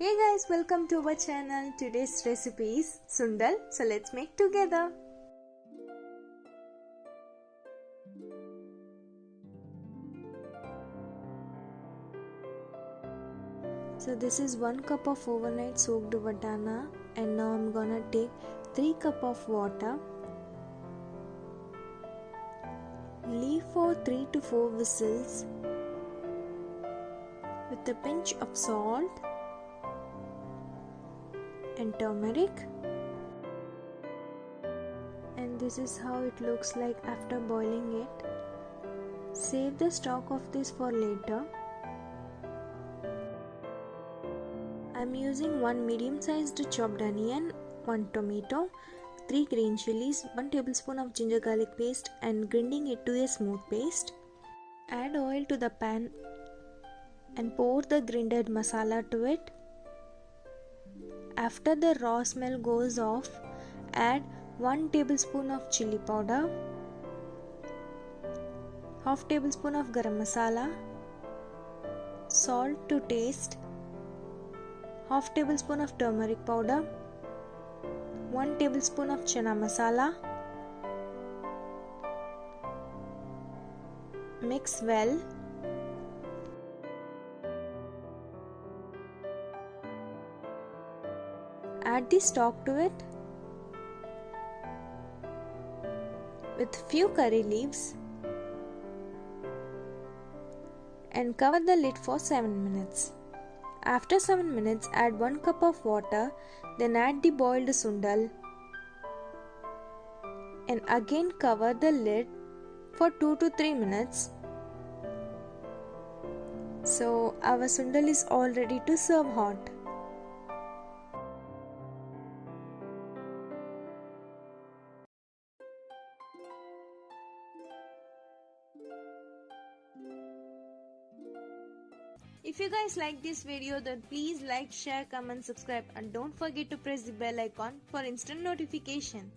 Hey guys, welcome to our channel. Today's recipe is Sundal. So let's make together. So this is 1 cup of overnight soaked Pattani, and now I'm gonna take 3 cup of water. Leave for 3 to 4 whistles with a pinch of salt and turmeric, and this is how it looks like after boiling it. Save the stock of this for later. I'm using 1 medium-sized chopped onion, 1 tomato, 3 green chilies, 1 tablespoon of ginger garlic paste, and grinding it to a smooth paste. Add oil to the pan and pour the grinded masala to it. After the raw smell goes off, add 1 tablespoon of chili powder, half tablespoon of garam masala, salt to taste, half tablespoon of turmeric powder, 1 tablespoon of chana masala. Mix well. Add the stock to it with few curry leaves and cover the lid for 7 minutes. After 7 minutes, add 1 cup of water, then add the boiled sundal and again cover the lid for 2 to 3 minutes. So our sundal is all ready to serve hot. If you guys like this video, then please like, share, comment, subscribe, and don't forget to press the bell icon for instant notification.